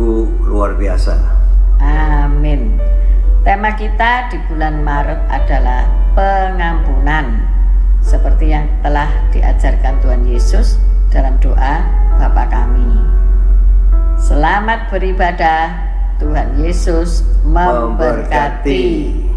sungguh luar biasa. Amin. Tema kita di bulan Maret adalah pengampunan, seperti yang telah diajarkan Tuhan Yesus dalam doa Bapa kami. Selamat beribadah, Tuhan Yesus memberkati.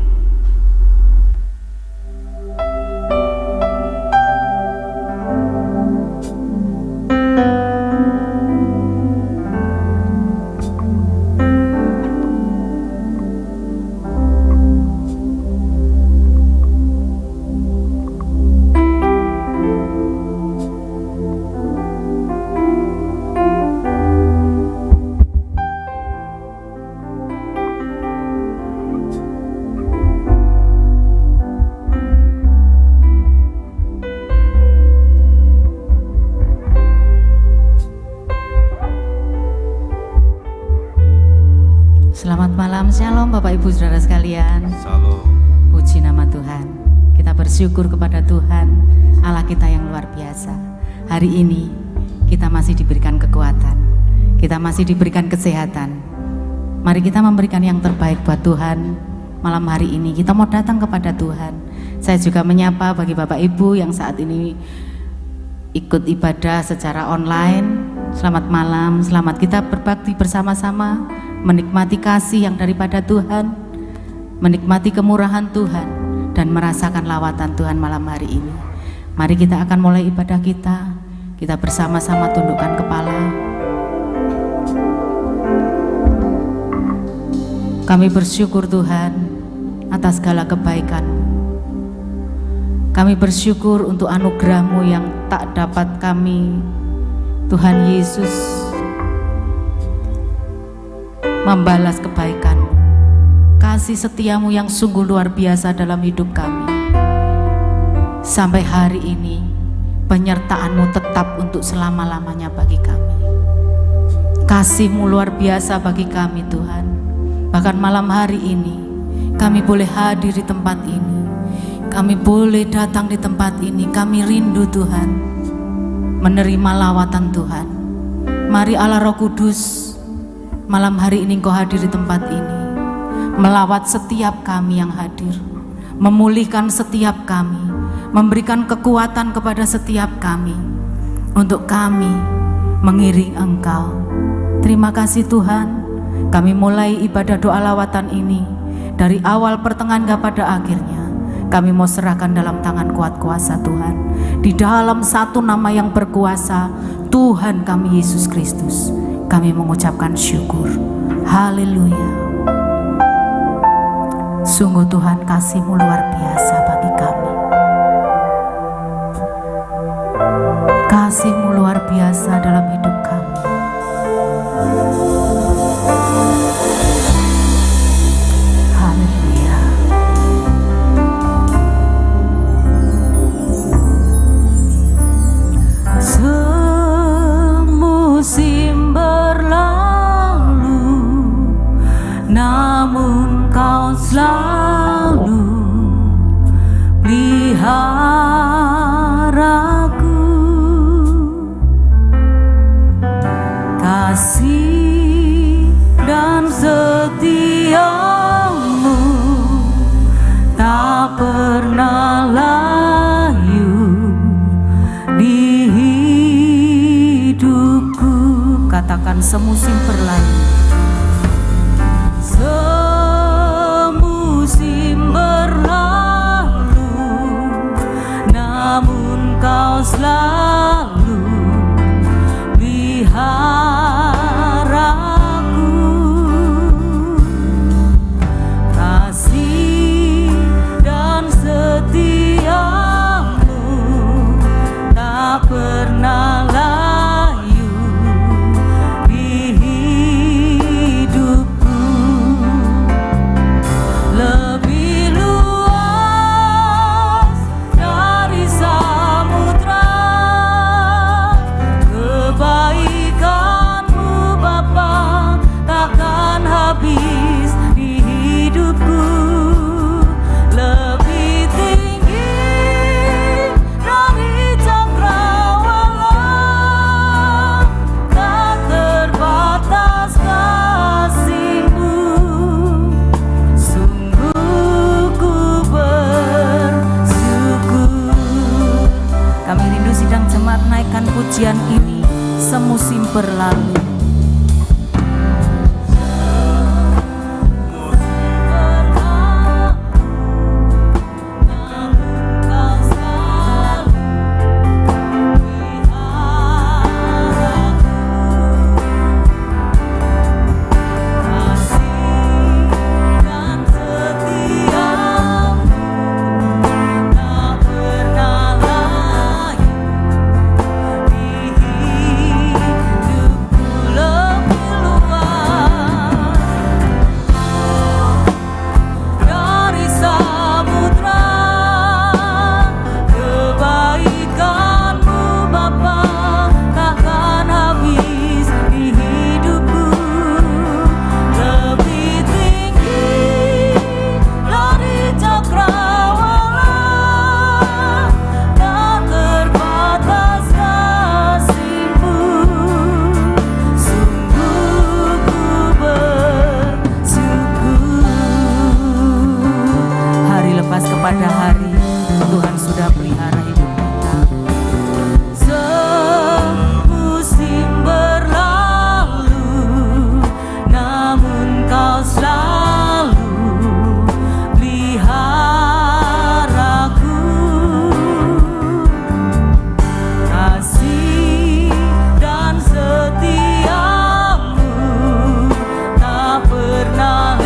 Selamat malam, shalom Bapak Ibu Saudara sekalian. Shalom. Puji nama Tuhan. Kita bersyukur kepada Tuhan Allah kita yang luar biasa. Hari ini kita masih diberikan kekuatan, kita masih diberikan kesehatan. Mari kita memberikan yang terbaik buat Tuhan. Malam hari ini kita mau datang kepada Tuhan. Saya juga menyapa bagi Bapak Ibu yang saat ini ikut ibadah secara online. Selamat malam, selamat kita berbakti bersama-sama, menikmati kasih yang daripada Tuhan, menikmati kemurahan Tuhan, dan merasakan lawatan Tuhan malam hari ini. Mari kita akan mulai ibadah kita. Kita bersama-sama tundukkan kepala. Kami bersyukur Tuhan atas segala kebaikan-Mu. Kami bersyukur untuk anugerah-Mu yang tak dapat kami, Tuhan Yesus, membalas kebaikan-Mu, kasih setia-Mu yang sungguh luar biasa dalam hidup kami. Sampai hari ini penyertaan-Mu tetap untuk selama-lamanya bagi kami. Kasih-Mu luar biasa bagi kami Tuhan. Bahkan malam hari ini kami boleh hadir di tempat ini, kami boleh datang di tempat ini. Kami rindu Tuhan menerima lawatan Tuhan. Mari Allah Roh Kudus, malam hari ini Engkau hadir di tempat ini, melawat setiap kami yang hadir, memulihkan setiap kami, memberikan kekuatan kepada setiap kami, untuk kami mengiring Engkau. Terima kasih Tuhan. Kami mulai ibadah doa lawatan ini, dari awal pertengahan hingga pada akhirnya kami mau serahkan dalam tangan kuat kuasa Tuhan, di dalam satu nama yang berkuasa, Tuhan kami Yesus Kristus. Kami mengucapkan syukur. Haleluya. Sungguh Tuhan, kasih-Mu luar biasa bagi kami. Kasih-Mu luar biasa dalam hidup kami. Haleluya. Semusim berlalu, namun Kau selalu peliharaku. Kasih dan setia-Mu tak pernah layu di hidupku. Katakan semusim berlalu. Semusim berlalu, namun Kau selalu peliharaku. Kasih dan setia-Mu tak pernah layu di hidupku. berlalu. Pada hari Tuhan sudah pelihara hidup kita. Semusim berlalu, namun Kau selalu peliharaku. Kasih dan setiamu tak pernah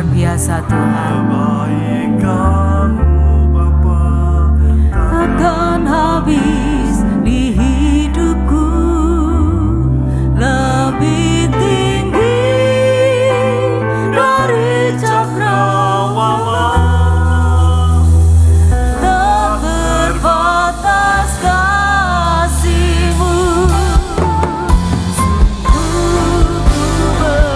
biasa Tuhan. Kebaikan-Mu Bapa takkan habis di hidupku, lebih tinggi dari cakrawala, tak terbatas kasih-Mu. Sungguh ku bersyukur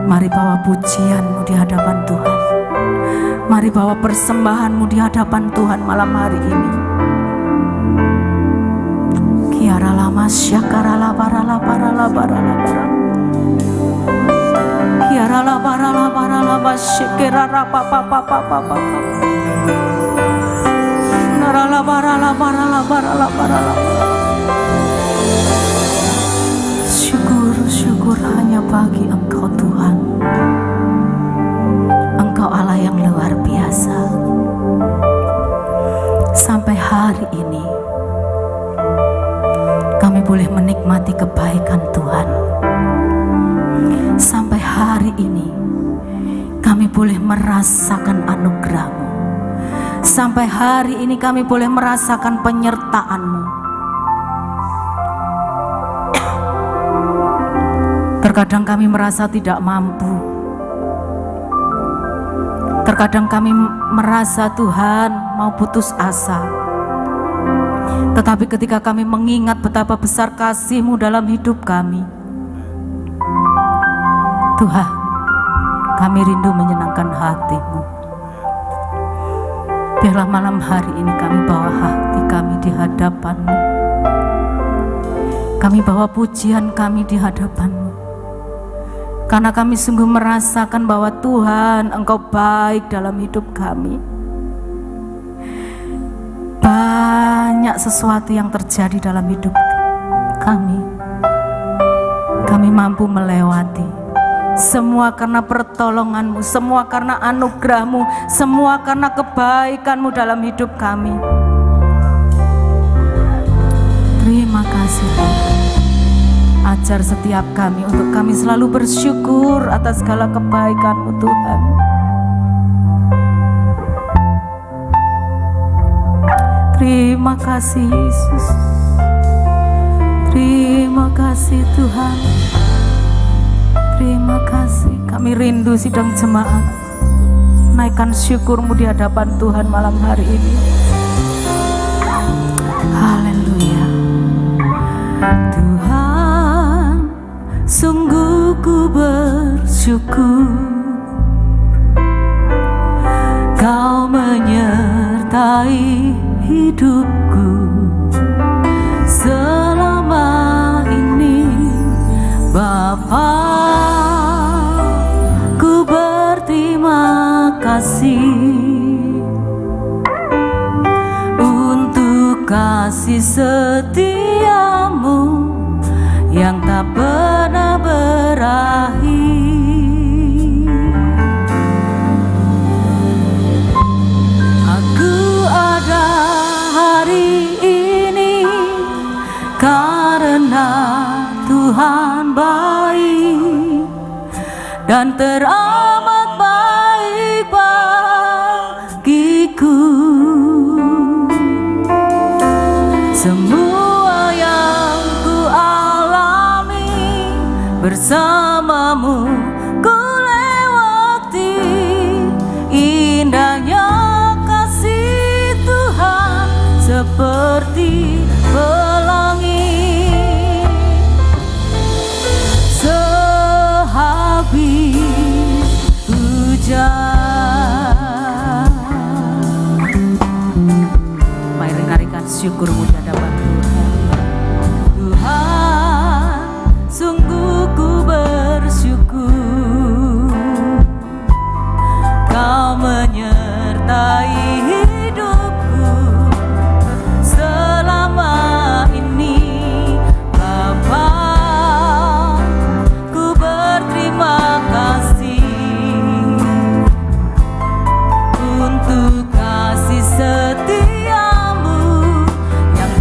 Mari bawa pujian-Mu di hadapan Tuhan. Mari bawa persembahan-Mu di hadapan Tuhan malam hari ini. Kiara lama syakara la para la para la para la para. Kiara la para la para la basyakara la pa pa pa pa pa pa. Nara la para la para la para la para la. Syukur hanya bagi Engkau Tuhan. Engkau Allah yang luar biasa. Sampai hari ini kami boleh menikmati kebaikan Tuhan. Sampai hari ini kami boleh merasakan anugerah-Mu. Sampai hari ini kami boleh merasakan penyertaan-Mu. Terkadang kami merasa tidak mampu. Terkadang kami merasa Tuhan mau putus asa. Tetapi ketika kami mengingat betapa besar kasih-Mu dalam hidup kami, Tuhan, kami rindu menyenangkan hati-Mu. Biarlah malam hari ini kami bawa hati kami di hadapan-Mu. Kami bawa pujian kami di hadapan-Mu. Karena kami sungguh merasakan bahwa Tuhan, Engkau baik dalam hidup kami. Banyak sesuatu yang terjadi dalam hidup kami. Kami mampu melewati. Semua karena pertolongan-Mu, semua karena anugerah-Mu, semua karena kebaikan-Mu dalam hidup kami. Terima kasih Tuhan. Ajar setiap kami untuk kami selalu bersyukur atas segala kebaikan-Mu Tuhan. Terima kasih Yesus. Terima kasih Tuhan. Terima kasih. Kami rindu sidang jemaat. Naikkan syukur-Mu di hadapan Tuhan malam hari ini. Haleluya. Tuhan, sungguh ku bersyukur Kau menyertai hidupku selama ini. Bapa, ku berterima kasih untuk kasih setia-Mu yang tak pernah berakhir. Aku ada hari ini karena Tuhan baik dan teramat baik bagiku. Semua yang ku alami bersama-Mu ku lewati. Indahnya kasih Tuhan seperti pelangi. Sehabis hujan. Mari rengarkan syukur-Mu di hadapan Tuhan. Tuhan, sungguh ku bersyukur Kau menyertai hidupku selama ini. Bapa, ku berterima kasih untuk kasih setia-Mu yang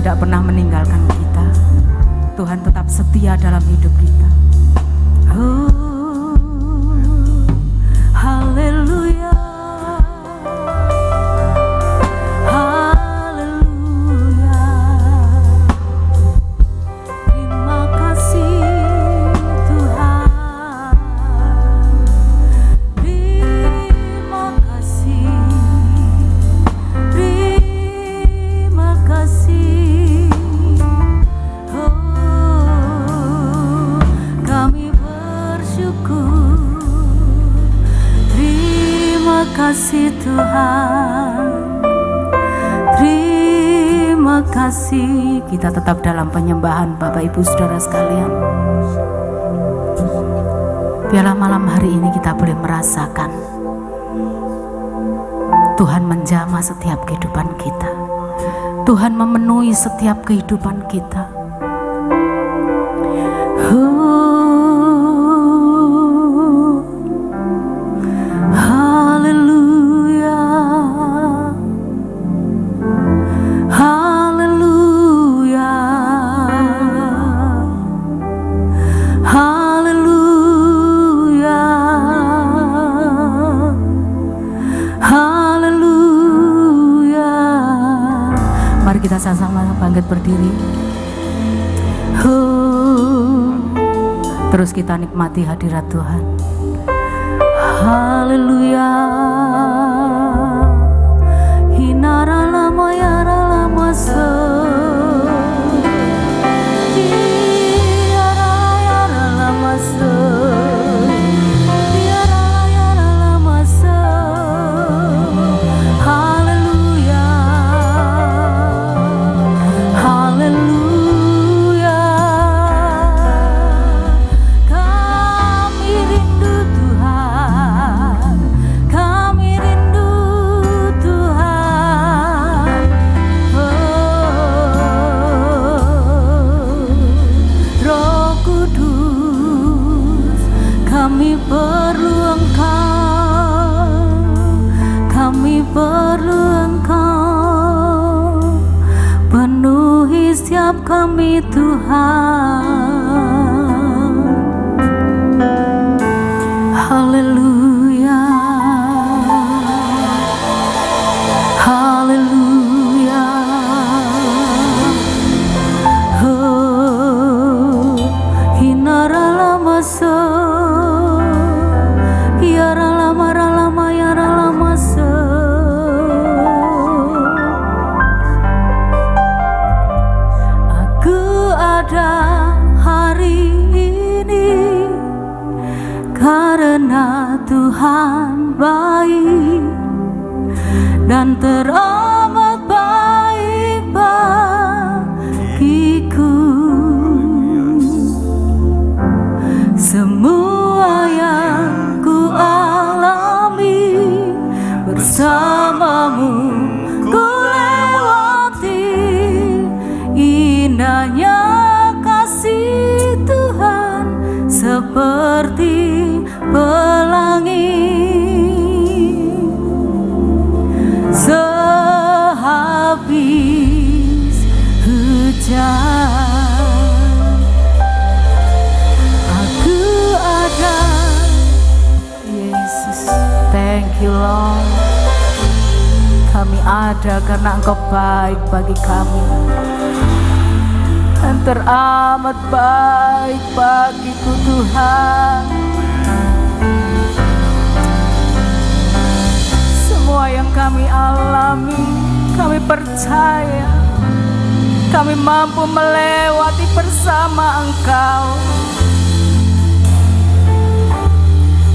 tidak pernah meninggalkan kita. Tuhan tetap setia dalam hidup kita. Oh, haleluya. kasih Tuhan, terima kasih. Kita tetap dalam penyembahan Bapak Ibu Saudara sekalian. Biarlah malam hari ini kita boleh merasakan Tuhan menjamah setiap kehidupan kita. Tuhan memenuhi setiap kehidupan kita. Kita sama-sama bangkit berdiri. Terus kita nikmati hadirat Tuhan. Haleluya. Hinara lama yara lama so. Yara yara lama so. Yara yara lama so. Kami Tuhan, haleluya, haleluya. Oh, hinara lama so, yara lama yara lama so. Hari ini karena Tuhan baik dan teramat baik bagiku. Semua yang ku alami bersamamu ku lewati, indahnya seperti pelangi sehabis hujan. Aku ada, Yesus. Thank you Lord. Kami ada karena Engkau baik bagi kami dan teramat baik bagiku Tuhan. Semua yang kami alami, kami percaya kami mampu melewati bersama Engkau.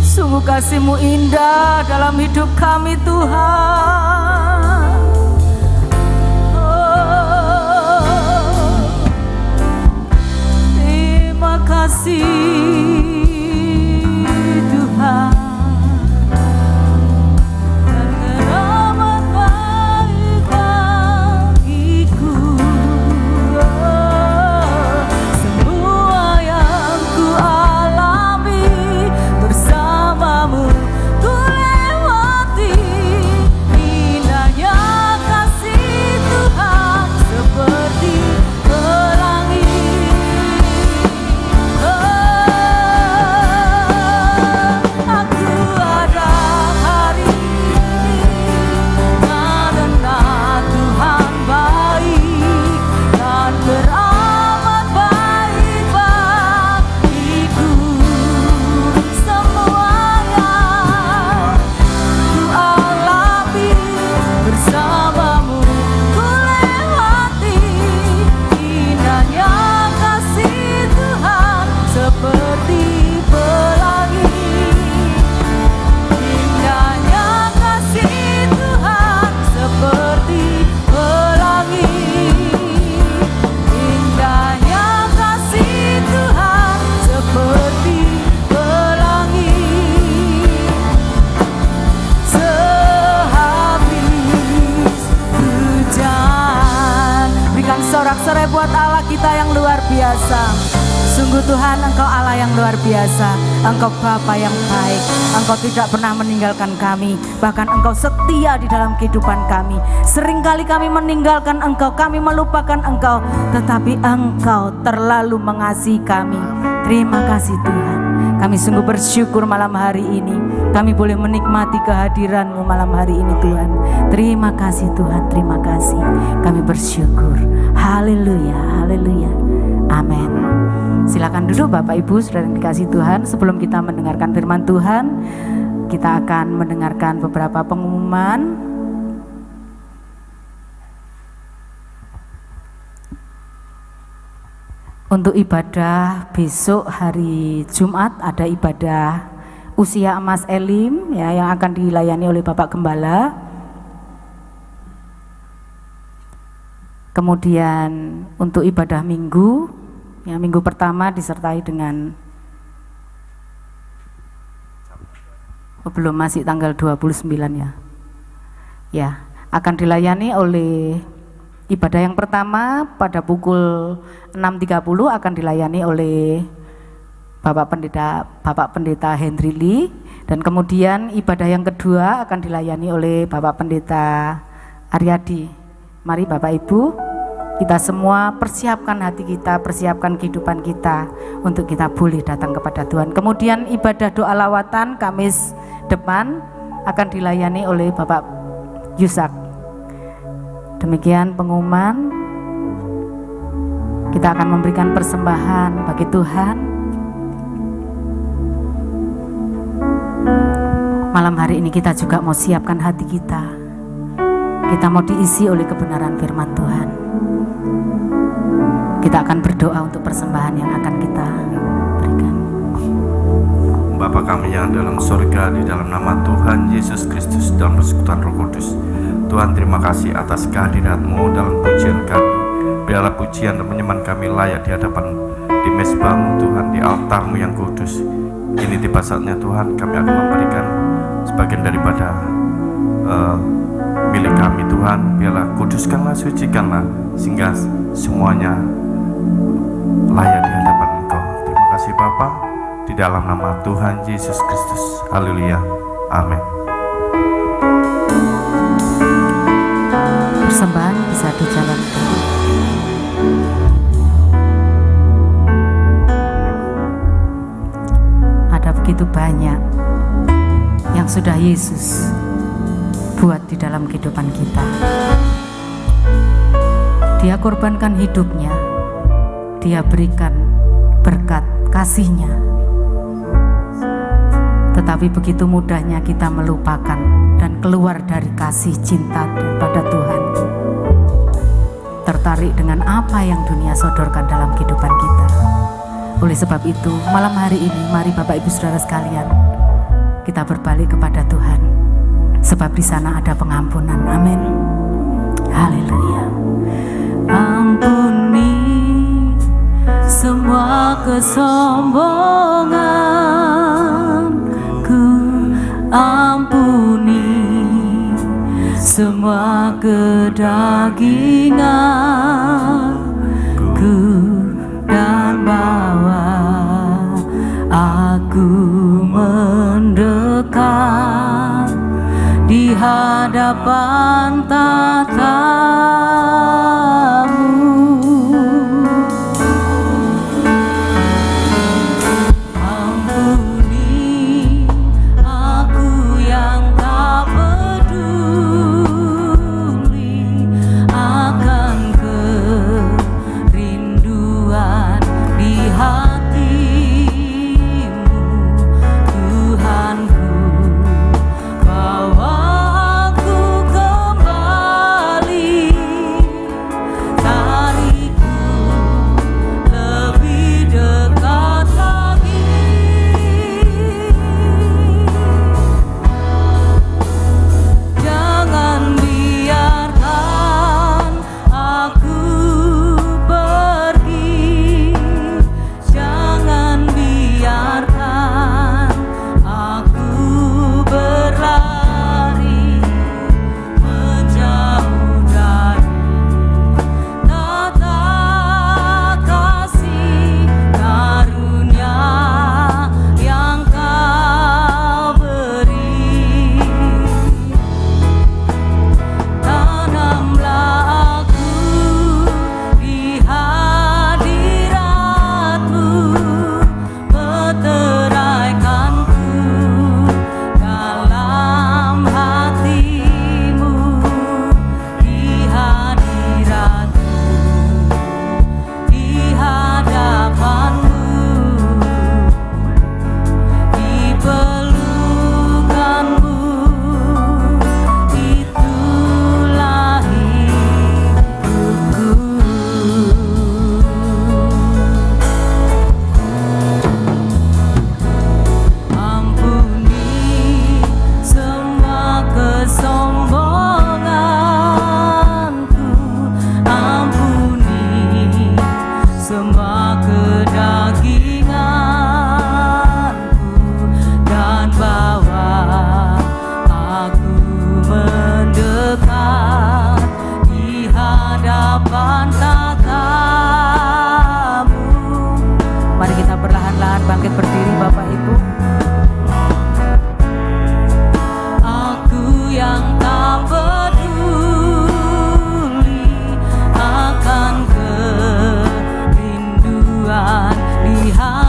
Sungguh kasih-Mu indah dalam hidup kami Tuhan. Terima kasih Tuhan, dan teramat baik bagiku. Semua yang ku alami bersamamu ku lewati, indahnya kasih Tuhan seperti biasa. Sungguh Tuhan, Engkau Allah yang luar biasa. Engkau Bapa yang baik. Engkau tidak pernah meninggalkan kami. Bahkan Engkau setia di dalam kehidupan kami. Seringkali kami meninggalkan Engkau, kami melupakan Engkau, tetapi Engkau terlalu mengasihi kami. Terima kasih Tuhan. Kami sungguh bersyukur malam hari ini. Kami boleh menikmati kehadiran-Mu malam hari ini Tuhan. Terima kasih Tuhan, terima kasih. Kami bersyukur. Haleluya, haleluya. Amin. Silakan duduk Bapak Ibu saudara yang dikasihi Tuhan. Sebelum kita mendengarkan firman Tuhan, kita akan mendengarkan beberapa pengumuman. Untuk ibadah besok hari Jumat ada ibadah usia emas Elim ya, yang akan dilayani oleh Bapak Gembala. Kemudian untuk ibadah minggu, ya, minggu pertama disertai dengan belum masih tanggal 29 ya. Ya, akan dilayani oleh ibadah yang pertama pada pukul 6.30 akan dilayani oleh Bapak Pendeta Henry Lee, dan kemudian ibadah yang kedua akan dilayani oleh Bapak Pendeta Aryadi. Mari Bapak Ibu, kita semua persiapkan hati kita, persiapkan kehidupan kita untuk kita boleh datang kepada Tuhan. Kemudian ibadah doa lawatan Kamis depan akan dilayani oleh Bapak Yusak. Demikian pengumuman. Kita akan memberikan persembahan bagi Tuhan. Malam hari ini kita juga mau siapkan hati kita. Kita mau diisi oleh kebenaran firman Tuhan. Kita akan berdoa untuk persembahan yang akan kita berikan. Bapa kami yang dalam surga, di dalam nama Tuhan Yesus Kristus, dalam persekutuan Roh Kudus, Tuhan terima kasih atas kehadirat-Mu dalam pujian kami. Biarlah pujian dan penyembahan kami layak di hadapan di mezbah-Mu Tuhan, di altar-Mu yang kudus. Ini tiba saatnya Tuhan, kami akan memberikan sebagian daripada milik kami Tuhan. Biarlah kuduskanlah, sucikanlah, sehingga semuanya layak di hadapan Engkau. Terima kasih Bapa, di dalam nama Tuhan Yesus Kristus. Haleluya, amin. Persembahan bisa dijalankan. Ada begitu banyak yang sudah Yesus buat di dalam kehidupan kita. Dia korbankan hidupnya, Dia berikan berkat kasih-Nya. Tetapi begitu mudahnya kita melupakan dan keluar dari kasih cinta pada Tuhan, tertarik dengan apa yang dunia sodorkan dalam kehidupan kita. Oleh sebab itu, malam hari ini mari Bapak Ibu Saudara sekalian, kita berbalik kepada Tuhan, sebab di sana ada pengampunan. Amin. Haleluya. Ampuni semua kesombonganku, ampuni semua kedaginganku, dan bawa aku mendekat di hadapan tahta-Mu. Ampuni aku yang tak peduli akan kerinduan di hati-Mu, Tuhanku. Bawa aku kembali kedaginganku dan bawa aku mendekat di hadapan tatamu. Mari kita perlahan-lahan bangkit berdiri Bapak Ibu. Aku yang tak peduli akan kerinduan di hati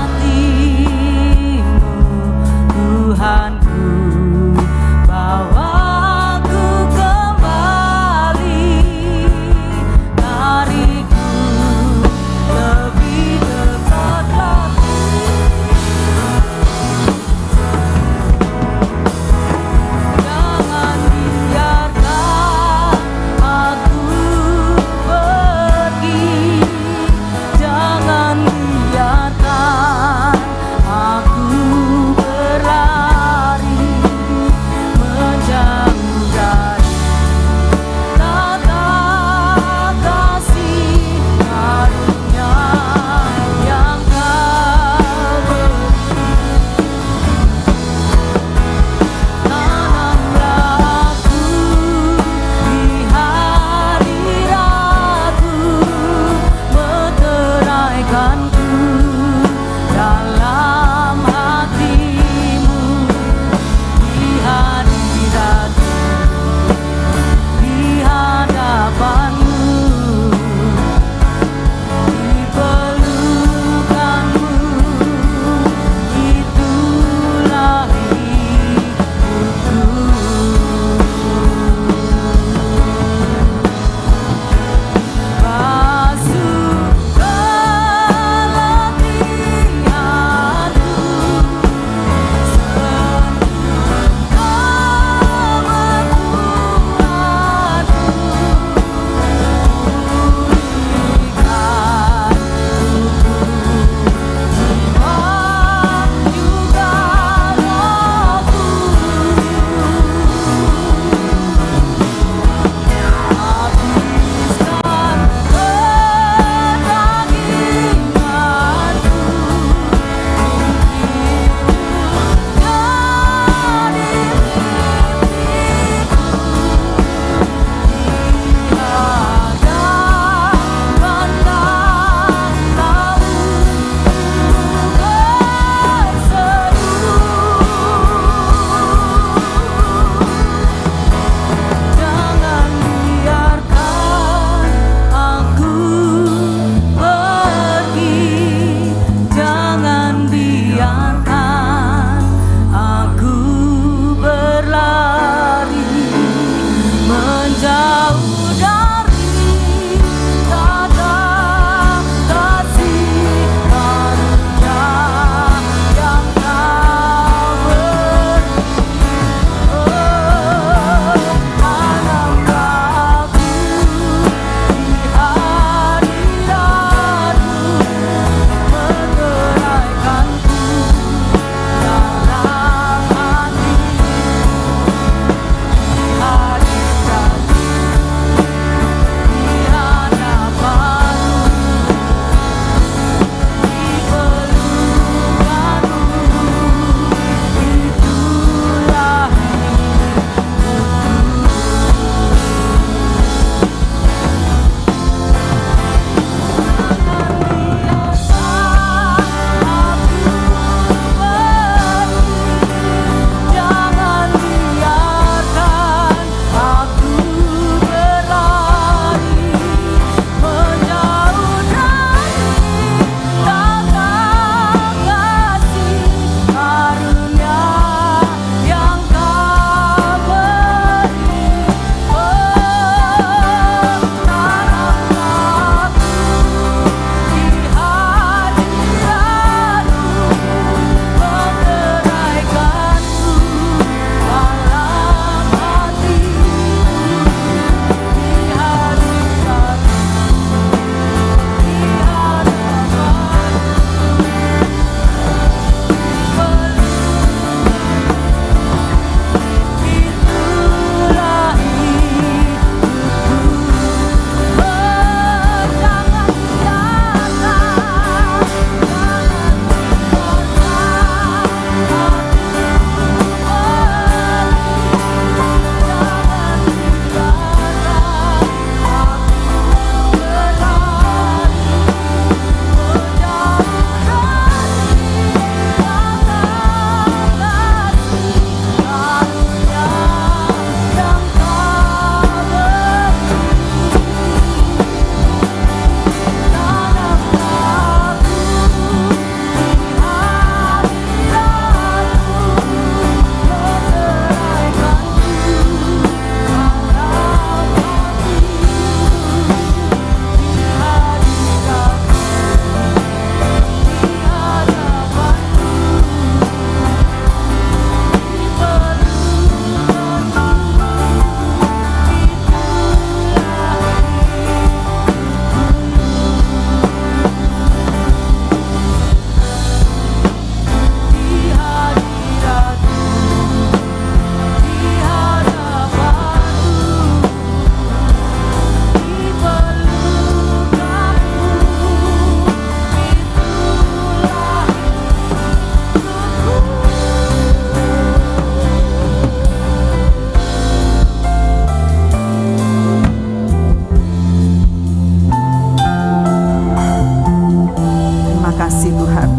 kasih Tuhan.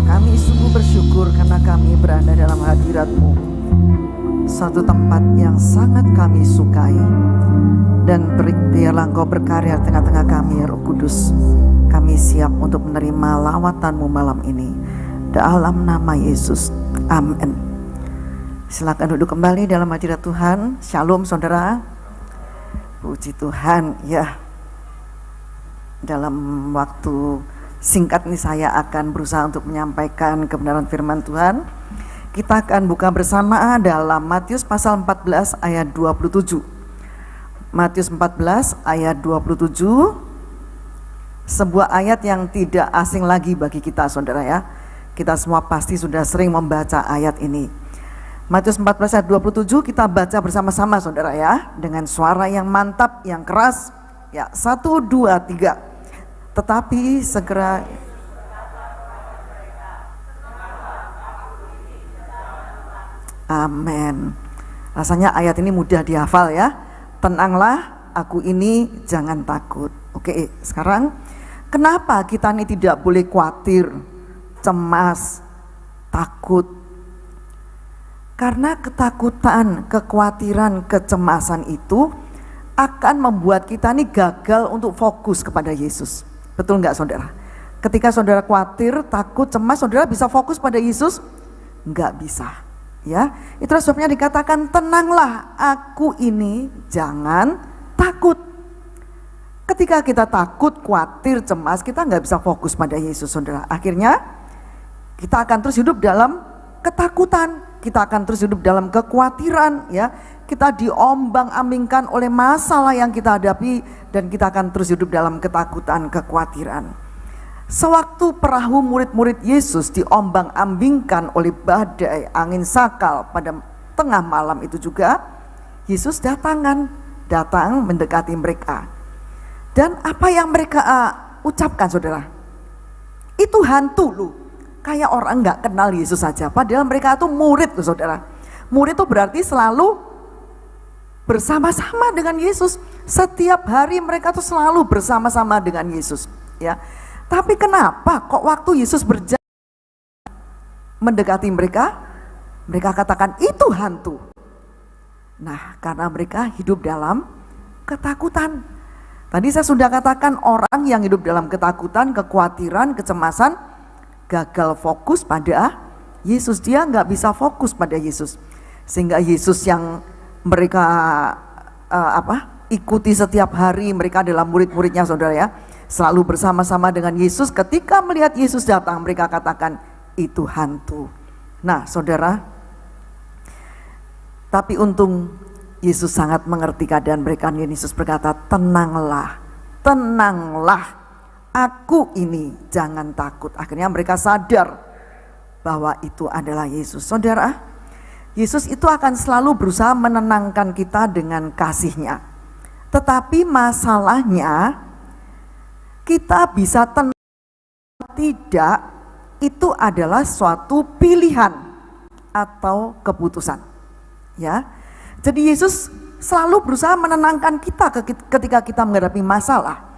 Kami sungguh bersyukur karena kami berada dalam hadirat-Mu, suatu tempat yang sangat kami sukai. Dan biarlah Engkau berkarya di tengah-tengah kami, Roh Kudus. Kami siap untuk menerima lawatan-Mu malam ini, dalam nama Yesus, amin. Silakan duduk kembali dalam hadirat Tuhan. Shalom saudara. Puji Tuhan ya. Dalam waktu singkat ini saya akan berusaha untuk menyampaikan kebenaran firman Tuhan. Kita akan buka bersama dalam Matius pasal 14 ayat 27. Matius 14 ayat 27. Sebuah ayat yang tidak asing lagi bagi kita saudara ya. Kita semua pasti sudah sering membaca ayat ini. Matius 14 ayat 27 kita baca bersama-sama saudara ya. Dengan suara yang mantap, yang keras. Ya, 1, 2, 3. Tetapi segera amin. Rasanya ayat ini mudah dihafal ya. Tenanglah, aku ini, jangan takut. Oke, sekarang kenapa kita ini tidak boleh khawatir, cemas, takut? Karena ketakutan, kekhawatiran, kecemasan itu akan membuat kita ini gagal untuk fokus kepada Yesus. Betul nggak saudara? Ketika saudara khawatir, takut, cemas, saudara bisa fokus pada Yesus? Nggak bisa. Ya, itulah sebabnya dikatakan tenanglah, aku ini, jangan takut. Ketika kita takut, khawatir, cemas, kita nggak bisa fokus pada Yesus saudara. Akhirnya kita akan terus hidup dalam ketakutan, kita akan terus hidup dalam kekhawatiran ya. Kita diombang-ambingkan oleh masalah yang kita hadapi dan kita akan terus hidup dalam ketakutan, kekhawatiran. Sewaktu perahu murid-murid Yesus diombang-ambingkan oleh badai, angin sakal pada tengah malam itu juga, Yesus datang mendekati mereka. Dan apa yang mereka ucapkan saudara? Itu hantu loh. Kayak orang gak kenal Yesus saja. Padahal mereka itu murid loh saudara. Murid itu berarti selalu bersama-sama dengan Yesus. Setiap hari mereka tuh selalu bersama-sama dengan Yesus ya. Tapi kenapa kok waktu Yesus berjalan mendekati mereka, mereka katakan itu hantu? Nah, karena mereka hidup dalam ketakutan. Tadi saya sudah katakan orang yang hidup dalam ketakutan, kekhawatiran, kecemasan gagal fokus pada Yesus. Dia nggak bisa fokus pada Yesus. Sehingga Yesus yang mereka ikuti setiap hari, mereka adalah murid-muridnya saudara ya, selalu bersama-sama dengan Yesus. Ketika melihat Yesus datang, mereka katakan itu hantu. Nah saudara, tapi untung Yesus sangat mengerti keadaan mereka. Yesus berkata, tenanglah, tenanglah, aku ini, jangan takut. Akhirnya mereka sadar bahwa itu adalah Yesus. Saudara, Yesus itu akan selalu berusaha menenangkan kita dengan kasih-Nya. Tetapi masalahnya kita bisa tenang atau tidak, itu adalah suatu pilihan atau keputusan. Ya. Jadi Yesus selalu berusaha menenangkan kita ketika kita menghadapi masalah.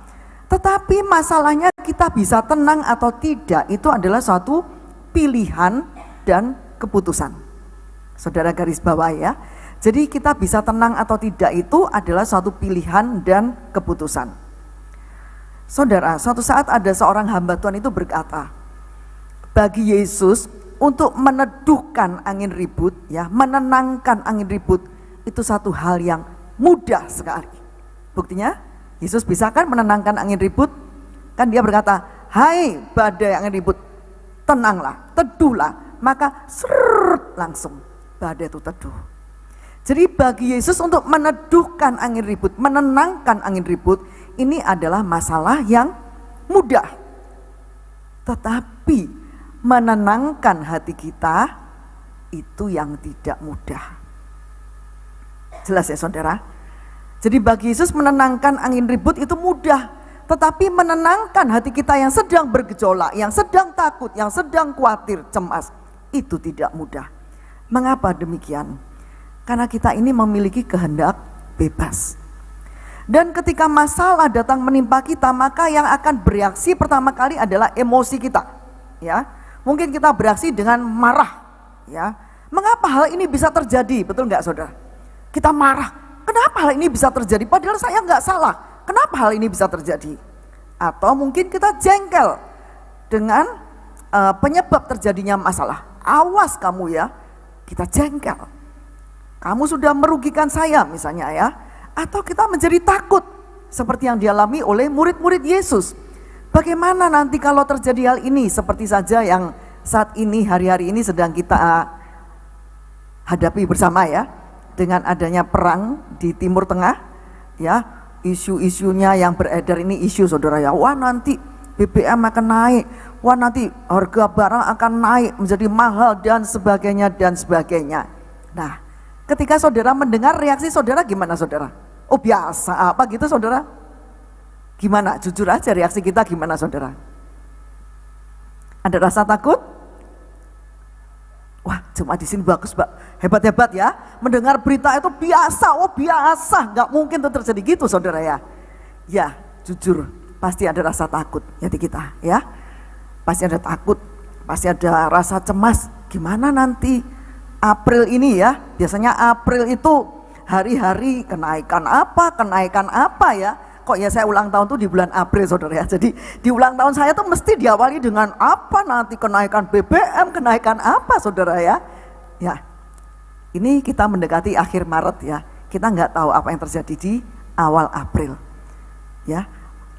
Tetapi masalahnya kita bisa tenang atau tidak, itu adalah suatu pilihan dan keputusan. Saudara garis bawah ya. Jadi kita bisa tenang atau tidak itu adalah suatu pilihan dan keputusan. Saudara, suatu saat ada seorang hamba Tuhan itu berkata, bagi Yesus untuk meneduhkan angin ribut ya, menenangkan angin ribut itu satu hal yang mudah sekali. Buktinya Yesus bisa kan menenangkan angin ribut? Kan dia berkata, hai badai angin ribut, tenanglah, teduhlah. Maka langsung badai itu teduh. Jadi bagi Yesus untuk meneduhkan angin ribut, menenangkan angin ribut, ini adalah masalah yang mudah. Tetapi menenangkan hati kita itu yang tidak mudah. Jelas ya saudara? Jadi bagi Yesus menenangkan angin ribut itu mudah. Tetapi menenangkan hati kita yang sedang bergejolak, yang sedang takut, yang sedang khawatir, cemas, itu tidak mudah. Mengapa demikian? Karena kita ini memiliki kehendak bebas. Dan ketika masalah datang menimpa kita, maka yang akan bereaksi pertama kali adalah emosi kita. Ya, mungkin kita bereaksi dengan marah. Ya, mengapa hal ini bisa terjadi? Betul nggak saudara? Kita marah. Kenapa hal ini bisa terjadi? Padahal saya nggak salah. Kenapa hal ini bisa terjadi? Atau mungkin kita jengkel dengan penyebab terjadinya masalah. Awas kamu ya, kita jengkel. Kamu sudah merugikan saya misalnya ya. Atau kita menjadi takut seperti yang dialami oleh murid-murid Yesus. Bagaimana nanti kalau terjadi hal ini? Seperti saja yang saat ini, hari-hari ini sedang kita hadapi bersama ya, dengan adanya perang di Timur Tengah ya, isu-isunya yang beredar ini isu saudara ya, wah nanti BBM akan naik, wah nanti harga barang akan naik menjadi mahal dan sebagainya dan sebagainya. Nah, ketika saudara mendengar, reaksi saudara gimana saudara? Oh biasa apa gitu saudara? Gimana? Jujur aja reaksi kita gimana saudara? Ada rasa takut? Wah, jemaat di sini bagus, Pak. Hebat-hebat ya. Mendengar berita itu biasa, oh biasa. Nggak mungkin itu terjadi gitu, saudara ya. Ya, jujur, pasti ada rasa takut ya di kita ya. Pasti ada takut, pasti ada rasa cemas. Gimana nanti April ini ya? Biasanya April itu hari-hari kenaikan apa ya? Kok ya saya ulang tahun tuh di bulan April saudara ya. Jadi di ulang tahun saya tuh mesti diawali dengan apa nanti, kenaikan BBM, kenaikan apa saudara ya. Ya, ini kita mendekati akhir Maret ya. Kita nggak tahu apa yang terjadi di awal April. Ya,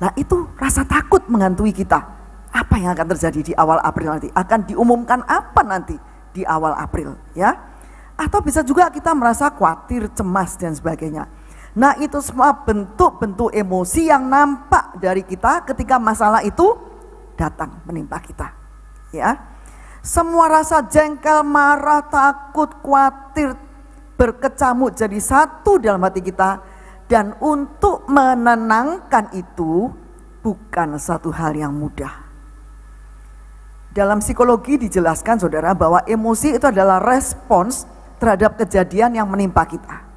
nah itu rasa takut menghantui kita. Apa yang akan terjadi di awal April nanti? Akan diumumkan apa nanti di awal April ya? Atau bisa juga kita merasa khawatir, cemas dan sebagainya. Nah itu semua bentuk-bentuk emosi yang nampak dari kita ketika masalah itu datang menimpa kita. Ya, semua rasa jengkel, marah, takut, khawatir berkecamuk jadi satu dalam hati kita. Dan untuk menenangkan itu bukan satu hal yang mudah. Dalam psikologi dijelaskan saudara bahwa emosi itu adalah respons terhadap kejadian yang menimpa kita.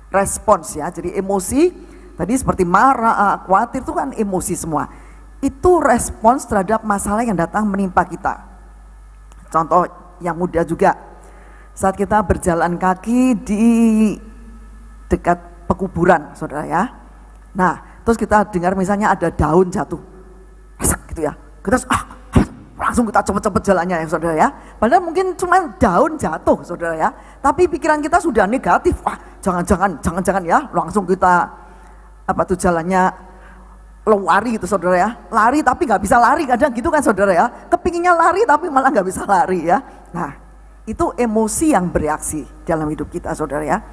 Respons ya, jadi emosi tadi seperti marah, khawatir itu kan emosi semua. Itu respons terhadap masalah yang datang menimpa kita. Contoh yang mudah juga, saat kita berjalan kaki di dekat pekuburan saudara ya. Nah terus kita dengar misalnya ada daun jatuh, gitu ya, kita langsung kita cepet-cepet jalannya ya saudara ya. Padahal mungkin cuma daun jatuh saudara ya, tapi pikiran kita sudah negatif. Wah jangan-jangan ya, langsung kita jalannya lari gitu saudara ya. Lari tapi nggak bisa lari, kadang gitu kan saudara ya. Kepinginnya lari tapi malah nggak bisa lari ya. Nah itu emosi yang bereaksi dalam hidup kita saudara ya.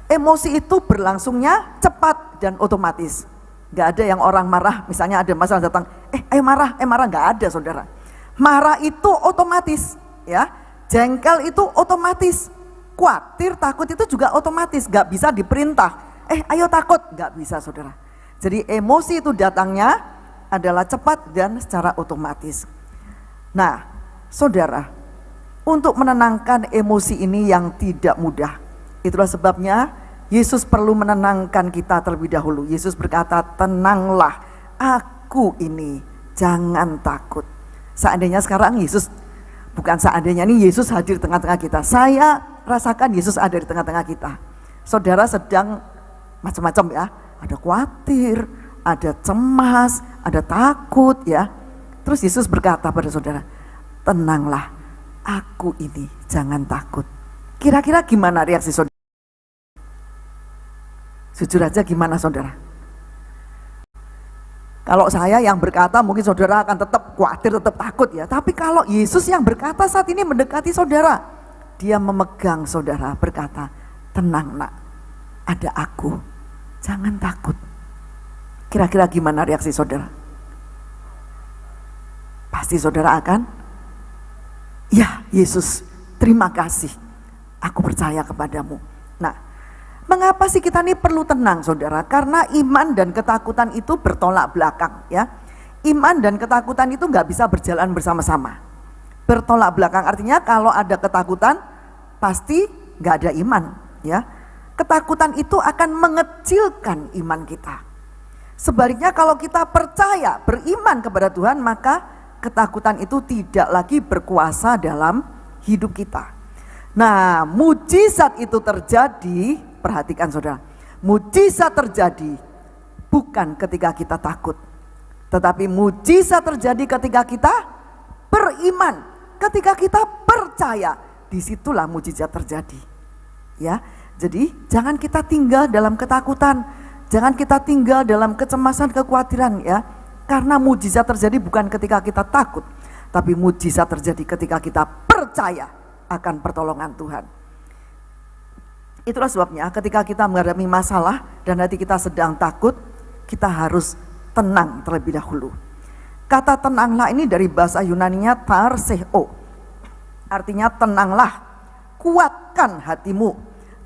Emosi itu berlangsungnya cepat dan otomatis. Nggak ada yang orang marah, misalnya ada masalah datang, ayo marah, nggak ada saudara. Marah itu otomatis ya, jengkel itu otomatis, khawatir, takut itu juga otomatis, gak bisa diperintah, ayo takut, gak bisa saudara. Jadi emosi itu datangnya adalah cepat dan secara otomatis. Nah saudara, untuk menenangkan emosi ini yang tidak mudah, itulah sebabnya Yesus perlu menenangkan kita terlebih dahulu. Yesus berkata, tenanglah, aku ini, jangan takut. Seandainya sekarang Yesus, bukan seandainya ini Yesus hadir di tengah-tengah kita. Saya rasakan Yesus ada di tengah-tengah kita. Saudara sedang macam-macam ya, ada khawatir, ada cemas, ada takut ya. Terus Yesus berkata pada saudara, tenanglah, aku ini, jangan takut. Kira-kira gimana reaksi saudara? Jujur aja gimana saudara? Kalau saya yang berkata mungkin saudara akan tetap khawatir, tetap takut ya. Tapi kalau Yesus yang berkata saat ini mendekati saudara, dia memegang saudara berkata, tenang nak, ada aku, jangan takut. Kira-kira gimana reaksi saudara? Pasti saudara akan, ya Yesus terima kasih, aku percaya kepadamu. Nah, mengapa sih kita ini perlu tenang saudara? Karena iman dan ketakutan itu bertolak belakang ya. Iman dan ketakutan itu nggak bisa berjalan bersama-sama. Bertolak belakang artinya kalau ada ketakutan pasti nggak ada iman ya. Ketakutan itu akan mengecilkan iman kita. Sebaliknya kalau kita percaya, beriman kepada Tuhan, maka ketakutan itu tidak lagi berkuasa dalam hidup kita. Nah, mujizat itu terjadi, perhatikan saudara, mujizat terjadi bukan ketika kita takut, tetapi mujizat terjadi ketika kita beriman, ketika kita percaya, disitulah mujizat terjadi. Ya, jadi jangan kita tinggal dalam ketakutan, jangan kita tinggal dalam kecemasan, kekhawatiran ya. Karena mujizat terjadi bukan ketika kita takut, tapi mujizat terjadi ketika kita percaya akan pertolongan Tuhan. Itulah sebabnya ketika kita menghadapi masalah dan hati kita sedang takut, kita harus tenang terlebih dahulu. Kata tenanglah ini dari bahasa Yunaninya tarseo. Artinya tenanglah, kuatkan hatimu,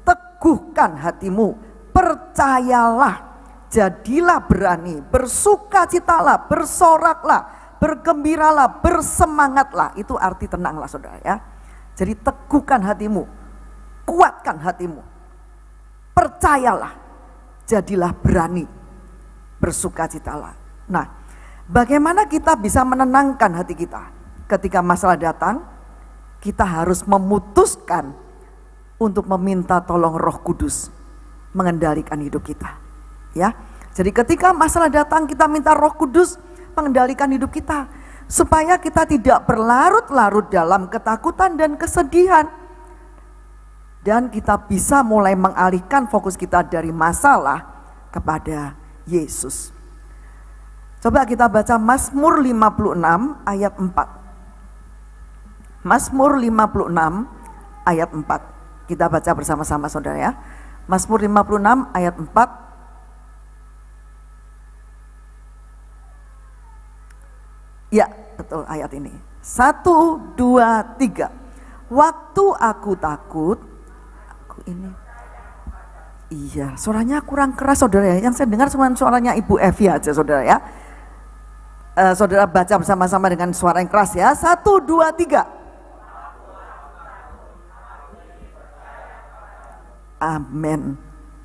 teguhkan hatimu, percayalah, jadilah berani, bersukacitalah, bersoraklah, bergembiralah, bersemangatlah. Itu arti tenanglah saudara ya. Jadi teguhkan hatimu, kuatkan hatimu, percayalah, jadilah berani, bersukacitalah. Nah, bagaimana kita bisa menenangkan hati kita ketika masalah datang? Kita harus memutuskan untuk meminta tolong Roh Kudus mengendalikan hidup kita. Ya, jadi ketika masalah datang kita minta Roh Kudus mengendalikan hidup kita supaya kita tidak berlarut-larut dalam ketakutan dan kesedihan, dan kita bisa mulai mengalihkan fokus kita dari masalah kepada Yesus. Coba kita baca Mazmur 56 ayat 4. Mazmur 56 ayat 4. Kita baca bersama-sama saudara ya. Mazmur 56 ayat 4. Ya, betul ayat ini. 1, 2, 3. Waktu aku takut, aku ini. Iya, suaranya kurang keras saudara ya. Yang saya dengar cuma suaranya Ibu Evi aja saudara ya. Saudara baca bersama-sama dengan suara yang keras ya. 1, 2, 3. Amin.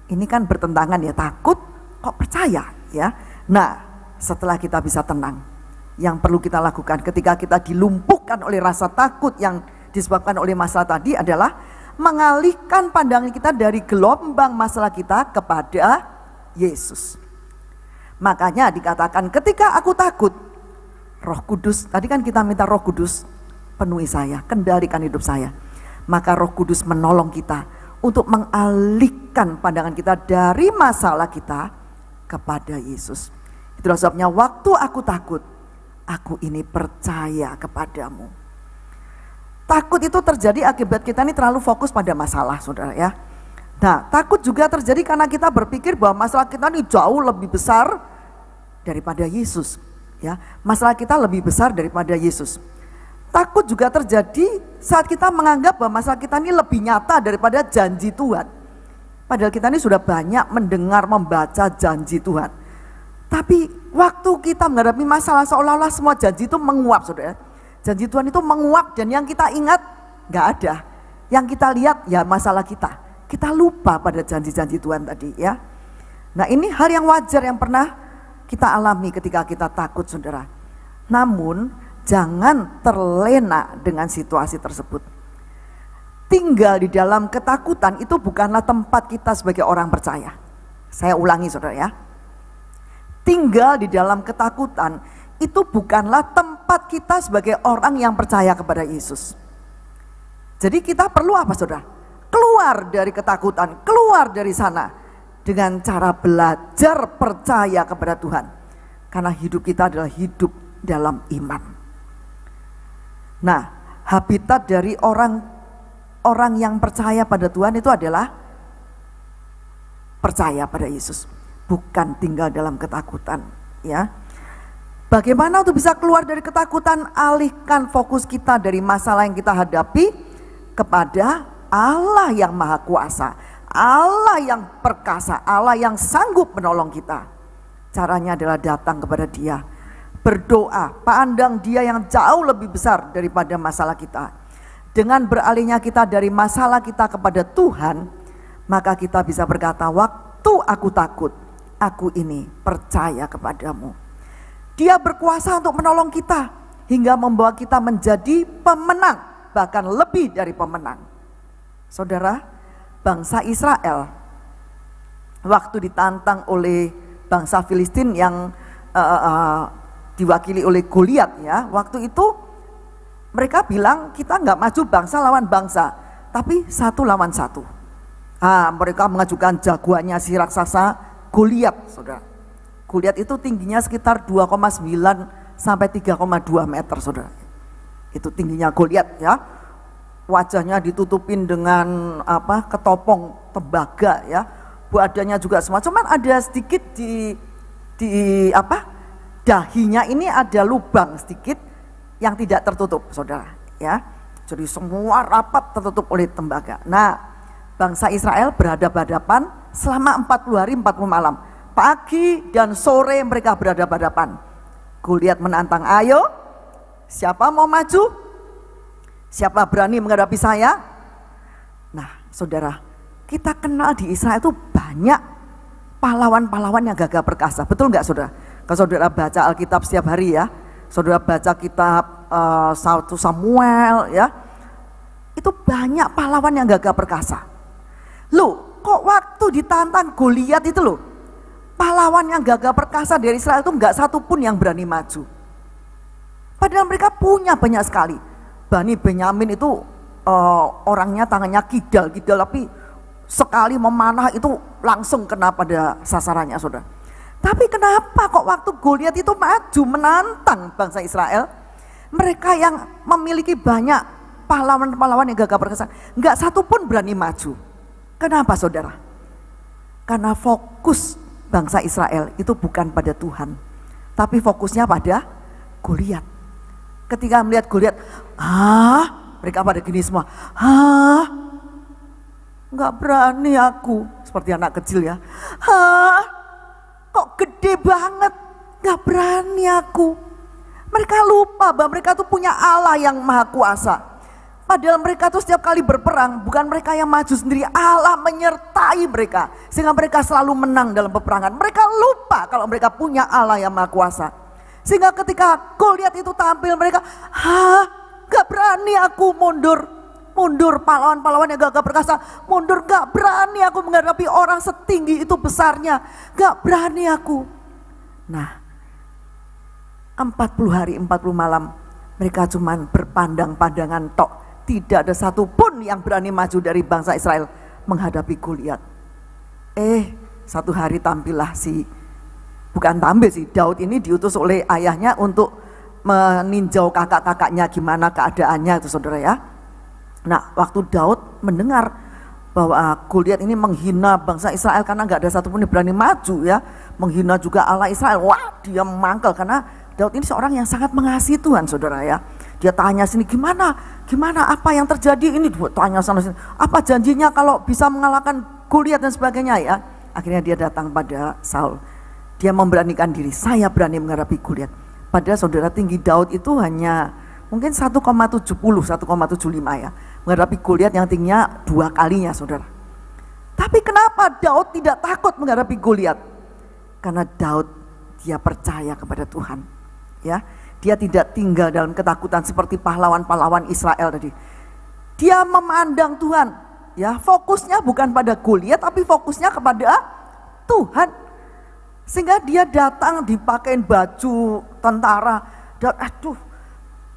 Ini kan bertentangan ya, takut kok percaya ya. Nah, setelah kita bisa tenang, yang perlu kita lakukan ketika kita dilumpuhkan oleh rasa takut yang disebabkan oleh masalah tadi adalah mengalihkan pandangan kita dari gelombang masalah kita kepada Yesus. Makanya dikatakan ketika aku takut, Roh Kudus, tadi kan kita minta Roh Kudus penuhi saya, kendalikan hidup saya. Maka Roh Kudus menolong kita untuk mengalihkan pandangan kita dari masalah kita kepada Yesus. Itulah sebabnya waktu aku takut, aku ini percaya kepadamu. Takut itu terjadi akibat kita ini terlalu fokus pada masalah saudara ya. Nah, takut juga terjadi karena kita berpikir bahwa masalah kita ini jauh lebih besar daripada Yesus ya. Masalah kita lebih besar daripada Yesus. Takut juga terjadi saat kita menganggap bahwa masalah kita ini lebih nyata daripada janji Tuhan. Padahal kita ini sudah banyak mendengar, membaca janji Tuhan. Tapi waktu kita menghadapi masalah seolah-olah semua janji itu menguap saudara. Janji Tuhan itu menguap dan yang kita ingat gak ada. Yang kita lihat ya masalah kita. Kita lupa pada janji-janji Tuhan tadi ya. Nah, ini hal yang wajar yang pernah kita alami ketika kita takut saudara. Namun jangan terlena dengan situasi tersebut. Tinggal di dalam ketakutan itu bukanlah tempat kita sebagai orang percaya. Saya ulangi saudara ya. Tinggal di dalam ketakutan itu bukanlah tempat kita sebagai orang yang percaya kepada Yesus. Jadi kita perlu apa saudara? Keluar dari ketakutan, keluar dari sana dengan cara belajar percaya kepada Tuhan. Karena hidup kita adalah hidup dalam iman. Nah, habitat dari orang yang percaya pada Tuhan itu adalah percaya pada Yesus, bukan tinggal dalam ketakutan ya. Bagaimana untuk bisa keluar dari ketakutan? Alihkan fokus kita dari masalah yang kita hadapi kepada Allah yang maha kuasa, Allah yang perkasa, Allah yang sanggup menolong kita. Caranya adalah datang kepada Dia, berdoa, pandang Dia yang jauh lebih besar daripada masalah kita. Dengan beralihnya kita dari masalah kita kepada Tuhan, maka kita bisa berkata, waktu aku takut, aku ini percaya kepadamu. Dia berkuasa untuk menolong kita hingga membawa kita menjadi pemenang, bahkan lebih dari pemenang. Saudara, bangsa Israel waktu ditantang oleh bangsa Filistin yang diwakili oleh Goliat ya, waktu itu mereka bilang kita nggak maju bangsa lawan bangsa, tapi satu lawan satu. Mereka mengajukan jagoannya si raksasa Goliat, saudara. Goliat itu tingginya sekitar 2,9 sampai 3,2 meter, saudara. Itu tingginya Goliat ya. Wajahnya ditutupin dengan ketopong tembaga ya. Badannya juga semua. Cuman ada sedikit di dahinya ini ada lubang sedikit yang tidak tertutup, saudara ya. Jadi semua rapat tertutup oleh tembaga. Nah, bangsa Israel berhadapan-hadapan selama 40 hari 40 malam. Pagi dan sore mereka berhadapan-hadapan. Goliat menantang, ayo siapa mau maju? Siapa berani menghadapi saya? Nah saudara, kita kenal di Israel itu banyak pahlawan-pahlawan yang gagah perkasa. Betul nggak saudara? Kalau saudara baca Alkitab setiap hari ya, saudara baca kitab 1 Samuel ya, itu banyak pahlawan yang gagah perkasa. Loh, kok waktu ditantang Goliat itu loh, pahlawan yang gagah perkasa dari Israel itu enggak satu pun yang berani maju. Padahal mereka punya banyak sekali. Bani Benyamin itu orangnya tangannya kidal, tapi sekali memanah itu langsung kena pada sasarannya, saudara. Tapi kenapa kok waktu Goliat itu maju menantang bangsa Israel, mereka yang memiliki banyak pahlawan-pahlawan yang gagah perkasa, enggak satu pun berani maju. Kenapa saudara? Karena fokus bangsa Israel itu bukan pada Tuhan, tapi fokusnya pada Goliat. Ketika melihat Goliat, mereka pada gini semua, nggak berani aku, seperti anak kecil ya, kok gede banget, nggak berani aku. Mereka lupa bahwa mereka tuh punya Allah yang maha kuasa. Padahal mereka tuh setiap kali berperang, bukan mereka yang maju sendiri, Allah menyertai mereka. Sehingga mereka selalu menang dalam peperangan. Mereka lupa kalau mereka punya Allah yang maha kuasa. Sehingga ketika Goliat itu tampil, mereka, gak berani aku mundur. Mundur pahlawan-pahlawan yang gagah perkasa, mundur, gak berani aku menghadapi orang setinggi itu besarnya. Gak berani aku. Nah, 40 hari 40 malam, mereka cuman berpandang-pandangan tok. Tidak ada satupun yang berani maju dari bangsa Israel menghadapi Goliat. Satu hari tampillah Daud ini diutus oleh ayahnya untuk meninjau kakak-kakaknya gimana keadaannya itu saudara ya. Nah waktu Daud mendengar bahwa Goliat ini menghina bangsa Israel karena gak ada satupun yang berani maju ya, menghina juga Allah Israel, wah dia mangkel karena Daud ini seorang yang sangat mengasihi Tuhan saudara ya. Dia tanya sini gimana apa yang terjadi ini, tanya sana sini, apa janjinya kalau bisa mengalahkan Goliat dan sebagainya ya. Akhirnya dia datang pada Saul, dia memberanikan diri, saya berani menghadapi Goliat. Padahal saudara tinggi Daud itu hanya mungkin 1,75 ya, menghadapi Goliat yang tingginya 2 kalinya saudara. Tapi kenapa Daud tidak takut menghadapi Goliat? Karena Daud dia percaya kepada Tuhan ya. Dia tidak tinggal dalam ketakutan seperti pahlawan-pahlawan Israel tadi. Dia memandang Tuhan, ya fokusnya bukan pada Goliat tapi fokusnya kepada Tuhan. Sehingga dia datang dipakein baju tentara dan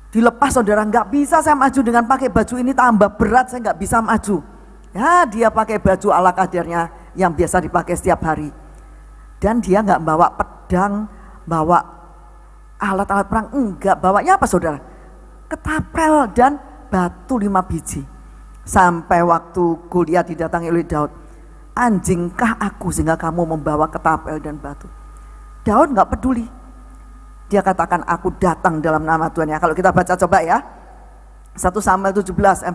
dilepas saudara, nggak bisa saya maju dengan pakai baju ini, tambah berat, saya nggak bisa maju. Ya dia pakai baju ala kadarnya yang biasa dipakai setiap hari. Dan dia nggak bawa pedang, bawa alat-alat perang, enggak, bawanya apa saudara? Ketapel dan batu 5 biji. Sampai waktu Goliat didatangi oleh Daud, anjingkah aku sehingga kamu membawa ketapel dan batu? Daud enggak peduli. Dia katakan aku datang dalam nama Tuhan ya. Kalau kita baca coba ya, 1 Samuel 17:45.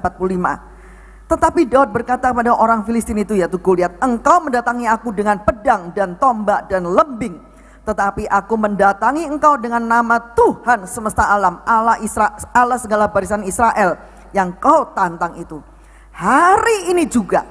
Tetapi Daud berkata kepada orang Filistin itu yaitu Goliat, engkau mendatangi aku dengan pedang dan tombak dan lembing. Tetapi aku mendatangi engkau dengan nama Tuhan semesta alam, Allah segala barisan Israel yang kau tantang itu. Hari ini juga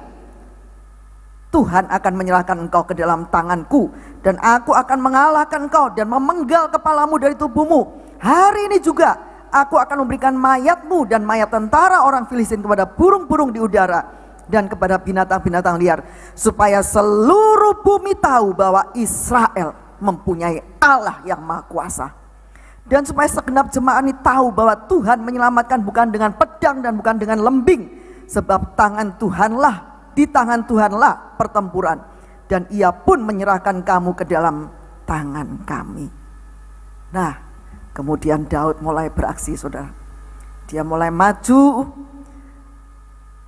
Tuhan akan menyerahkan engkau ke dalam tanganku, dan aku akan mengalahkan engkau dan memenggal kepalamu dari tubuhmu. Hari ini juga aku akan memberikan mayatmu dan mayat tentara orang Filistin kepada burung-burung di udara dan kepada binatang-binatang liar, supaya seluruh bumi tahu bahwa Israel mempunyai Allah yang Maha Kuasa. Dan supaya segenap jemaat ini tahu bahwa Tuhan menyelamatkan bukan dengan pedang dan bukan dengan lembing, sebab di tangan Tuhanlah pertempuran, dan Ia pun menyerahkan kamu ke dalam tangan kami. Nah, kemudian Daud mulai beraksi, saudara. Dia mulai maju,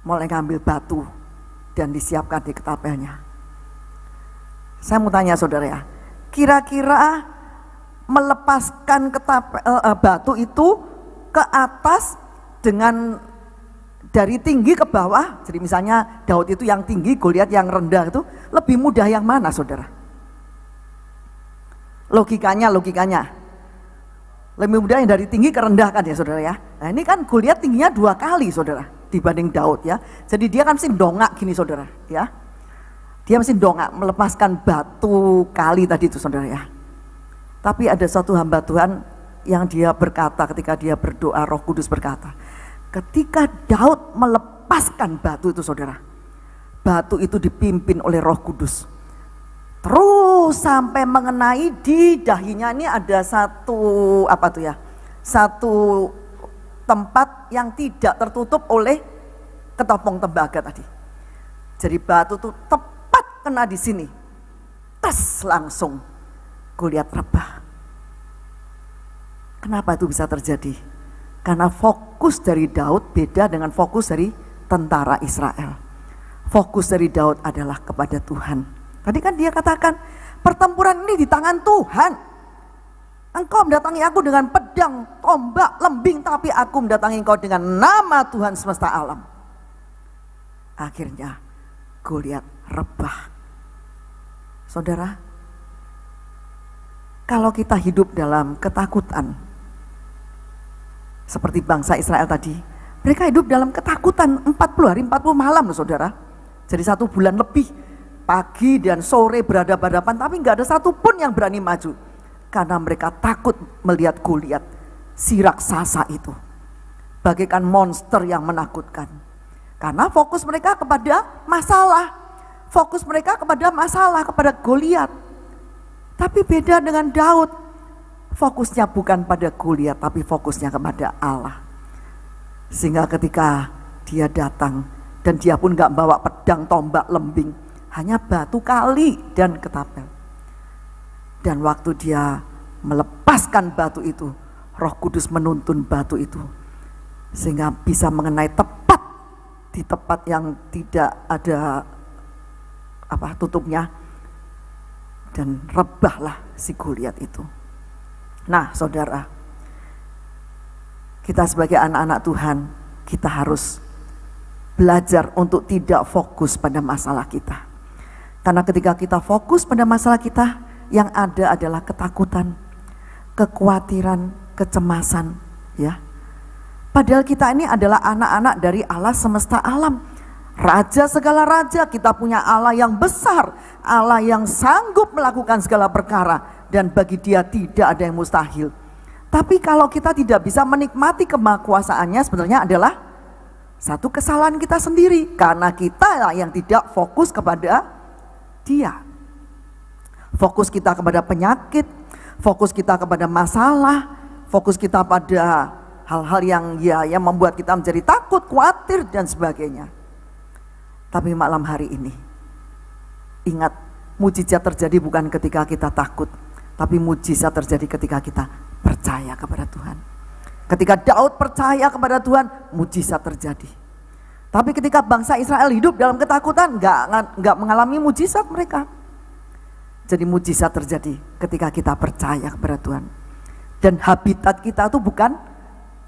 mulai ngambil batu dan disiapkan di ketapelnya. Saya mau tanya saudara ya, kira-kira melepaskan batu itu ke atas dengan dari tinggi ke bawah, jadi misalnya Daud itu yang tinggi, Goliat yang rendah, itu lebih mudah yang mana saudara? Logikanya lebih mudah yang dari tinggi ke rendah kan ya saudara ya. Nah ini kan Goliat tingginya 2 kali saudara dibanding Daud ya. Jadi dia kan mesti dongak gini saudara ya. Dia mesti dongak melepaskan batu kali tadi itu saudara ya. Tapi ada satu hamba Tuhan yang dia berkata ketika dia berdoa, Roh Kudus berkata, ketika Daud melepaskan batu itu saudara, batu itu dipimpin oleh Roh Kudus terus sampai mengenai di dahinya. Ini ada satu satu tempat yang tidak tertutup oleh ketopong tembaga tadi. Jadi batu itu tepat kena di sini, tes langsung Goliat rebah. Kenapa itu bisa terjadi? Karena fokus dari Daud beda dengan fokus dari tentara Israel. Fokus dari Daud adalah kepada Tuhan. Tadi kan dia katakan, pertempuran ini di tangan Tuhan. Engkau mendatangi aku dengan pedang, tombak, lembing, tapi aku mendatangi engkau dengan nama Tuhan semesta alam. Akhirnya Goliat rebah. Saudara, kalau kita hidup dalam ketakutan, seperti bangsa Israel tadi, mereka hidup dalam ketakutan 40 hari 40 malam loh saudara. Jadi 1 bulan lebih, pagi dan sore berhadapan-hadapan, tapi gak ada satupun yang berani maju. Karena mereka takut melihat Goliat, si raksasa itu, bagaikan monster yang menakutkan. Karena fokus mereka kepada masalah, fokus mereka kepada masalah, kepada Goliat. Tapi beda dengan Daud, fokusnya bukan pada Goliat, tapi fokusnya kepada Allah. Sehingga ketika dia datang, dan dia pun gak bawa pedang, tombak, lembing, hanya batu kali dan ketapel. Dan waktu dia melepaskan batu itu, Roh Kudus menuntun batu itu, sehingga bisa mengenai tepat di tempat yang tidak ada tutupnya, dan rebahlah si Goliat itu. Nah saudara, kita sebagai anak-anak Tuhan, kita harus belajar untuk tidak fokus pada masalah kita. Karena ketika kita fokus pada masalah kita, yang ada adalah ketakutan, kekhawatiran, kecemasan, ya. Padahal kita ini adalah anak-anak dari Allah semesta alam. Raja segala raja, kita punya Allah yang besar, Allah yang sanggup melakukan segala perkara, dan bagi Dia tidak ada yang mustahil. Tapi kalau kita tidak bisa menikmati kemahakuasaannya, sebenarnya adalah satu kesalahan kita sendiri, karena kita yang tidak fokus kepada Dia. Fokus kita kepada penyakit, fokus kita kepada masalah, fokus kita pada hal-hal yang membuat kita menjadi takut, khawatir dan sebagainya. Tapi malam hari ini, ingat, mujizat terjadi bukan ketika kita takut, tapi mujizat terjadi ketika kita percaya kepada Tuhan. Ketika Daud percaya kepada Tuhan, mujizat terjadi. Tapi ketika bangsa Israel hidup dalam ketakutan, nggak mengalami mujizat mereka. Jadi mujizat terjadi ketika kita percaya kepada Tuhan. Dan habitat kita itu bukan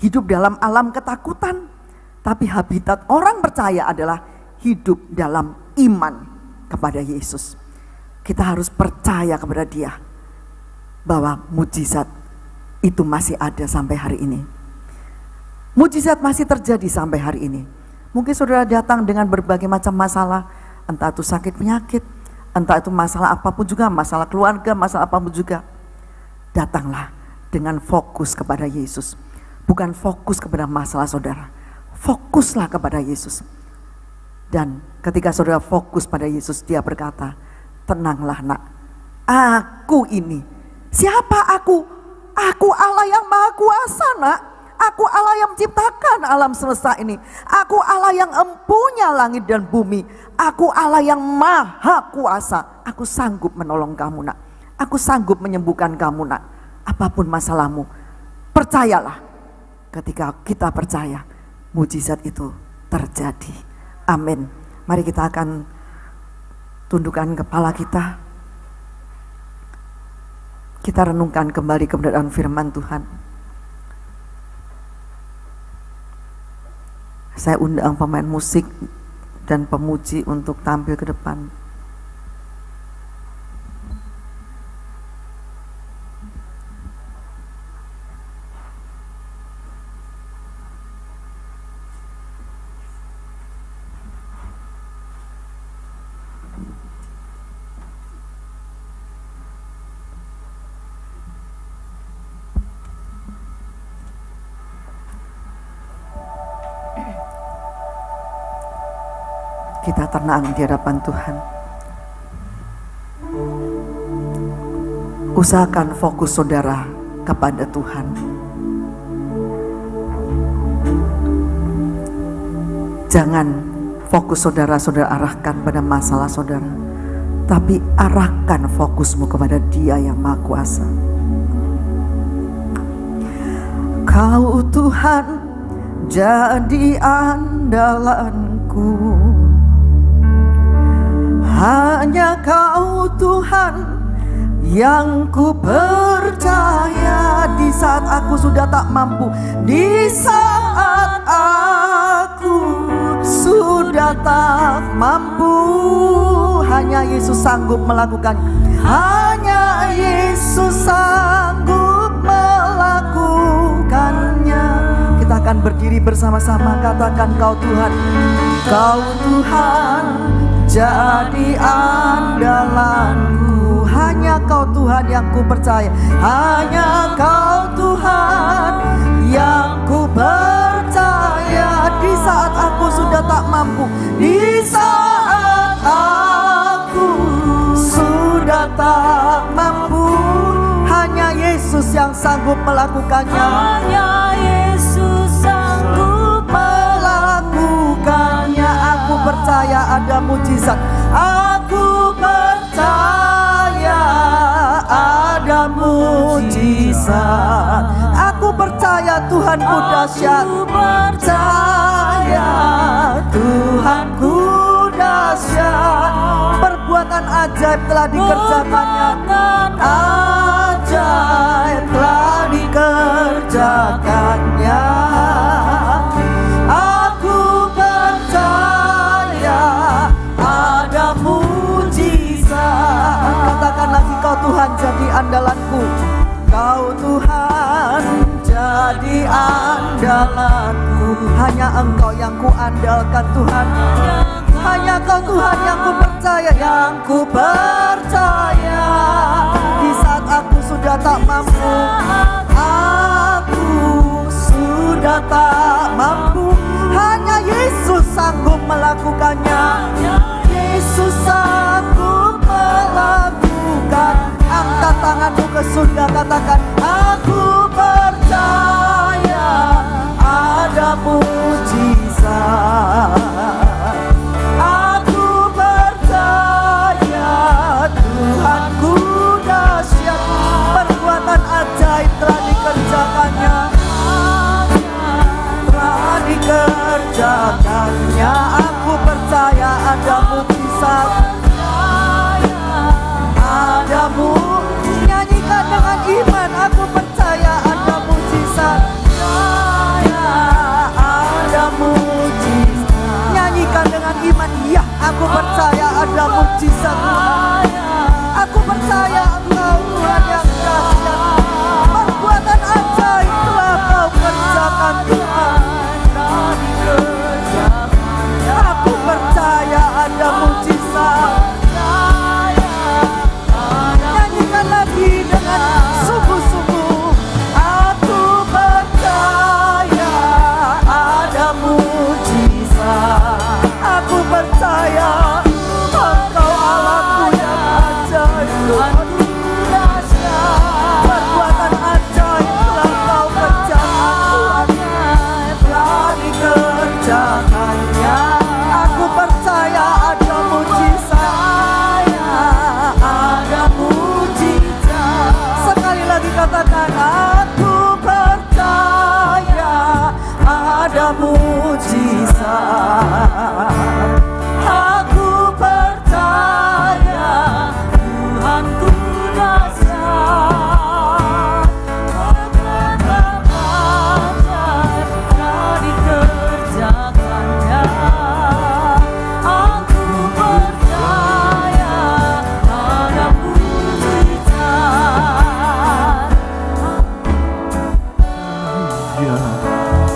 hidup dalam alam ketakutan, tapi habitat orang percaya adalah hidup dalam iman kepada Yesus. Kita harus percaya kepada Dia bahwa mujizat itu masih ada sampai hari ini. Mujizat masih terjadi sampai hari ini. Mungkin saudara datang dengan berbagai macam masalah, entah itu sakit penyakit, entah itu masalah apapun juga, masalah keluarga, masalah apapun juga. Datanglah dengan fokus kepada Yesus, bukan fokus kepada masalah saudara. Fokuslah kepada Yesus. Dan ketika saudara fokus pada Yesus, dia berkata, tenanglah nak, aku ini. Siapa aku? Aku Allah yang maha kuasa nak. Aku Allah yang menciptakan alam semesta ini. Aku Allah yang empunya langit dan bumi. Aku Allah yang maha kuasa. Aku sanggup menolong kamu nak. Aku sanggup menyembuhkan kamu nak. Apapun masalahmu, percayalah. Ketika kita percaya, mujizat itu terjadi. Amin. Mari kita akan tundukkan kepala kita. Kita renungkan kembali kebenaran firman Tuhan. Saya undang pemain musik dan pemuji untuk tampil ke depan. Kita tenang di hadapan Tuhan. Usahakan fokus saudara kepada Tuhan. Jangan fokus saudara arahkan pada masalah saudara, tapi arahkan fokusmu kepada Dia yang Maha Kuasa. Kau Tuhan jadi andalanku. Hanya Kau Tuhan yang ku percaya. Di saat aku sudah tak mampu, di saat aku sudah tak mampu, hanya Yesus sanggup melakukan. Hanya Yesus sanggup melakukannya. Kita akan berdiri bersama-sama, katakan Kau Tuhan. Kau Tuhan jadi andalanku. Hanya Kau Tuhan yang ku percaya. Hanya Kau Tuhan yang ku percaya. Di saat aku sudah tak mampu, di saat aku sudah tak mampu, hanya Yesus yang sanggup melakukannya. Hanya Yesus sanggup melakukannya. Aku percaya ada mujizat. Aku percaya ada mujizat. Aku percaya Tuhanku dahsyat. Aku percaya Tuhanku dahsyat. Perbuatan ajaib telah dikerjakannya. Ajaib telah dikerjakannya. Kau Tuhan jadi andalanku. Kau Tuhan jadi andalanku. Hanya Engkau yang ku andalkan Tuhan. Hanya Kau Tuhan yang ku percaya. Yang ku percaya. Di saat aku sudah tak mampu, aku sudah tak mampu, hanya Yesus sanggup melakukannya. Yesus sanggup melakukan. Angkat tanganmu ke surga, katakan aku percaya ada mujizat. Aku percaya Tuhanku dahsyat. Perbuatan ajaib telah dikerjakannya. Telah dikerjakannya. Aku percaya ada mujizat. Adamu, nyanyikan dengan iman. Aku percaya ada mujizat. Ada mujizat. Nyanyikan dengan iman. Ya, aku percaya ada mujizat. Aku percaya Engkau Tuhan yang dahsyat. Perbuatan ajaib telah Kau kerjakan Tuhan.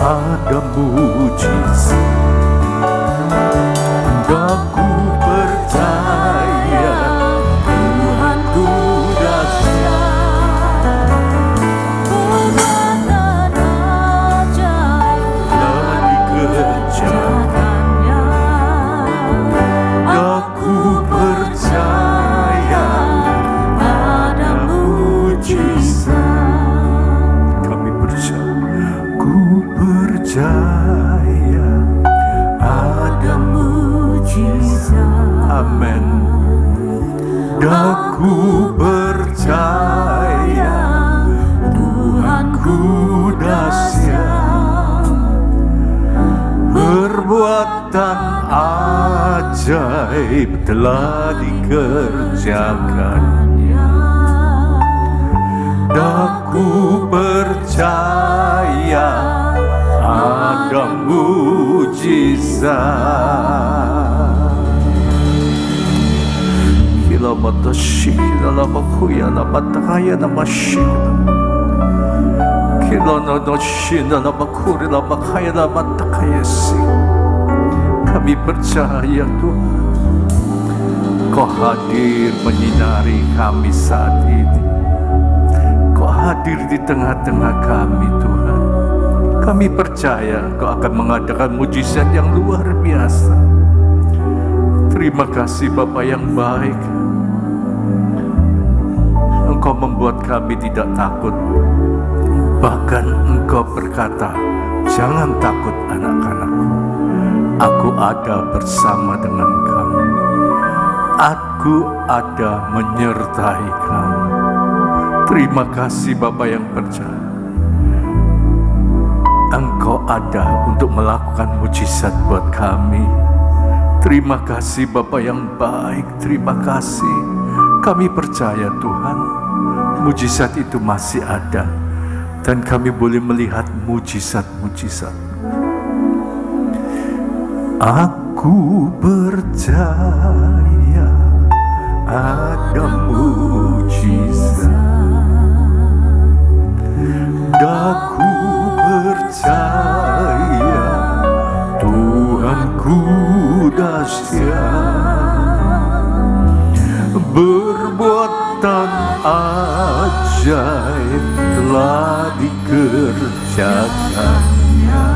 ada mujizat. Aku percaya Tuhanku dahsyat, perbuatan ajaib telah dikerjakannya. Aku percaya ada mujizat. Kami percaya, ku percaya ada mujizat. Amin. Aku percaya Tuhanku dahsyat, perbuatan ajaib telah dikerjakannya. Aku percaya ada mujizat. Kila matashi, kila makuya, kila matakaya, kila masyina. Kila nanoshina, kila makuri, kila makaya, kila matakaya si. Kami percaya Tuhan, Kau hadir menyinari kami saat ini. Kau hadir di tengah-tengah kami Tuhan. Kami percaya Kau akan mengadakan mujizat yang luar biasa. Terima kasih Bapa yang baik. Engkau membuat kami tidak takut. Bahkan Engkau berkata, jangan takut anak-anakku, aku ada bersama dengan kamu. Aku ada menyertai kamu. Terima kasih Bapa yang percaya. Engkau ada untuk melakukan mujizat buat kami. Terima kasih Bapa yang baik. Terima kasih. Kami percaya Tuhan, mujizat itu masih ada. Dan kami boleh melihat mujizat-mujizat. Aku percaya ada mujizat. Aku percaya Tuhanku dahsyat, perbuatan ajaib telah dikerjakannya.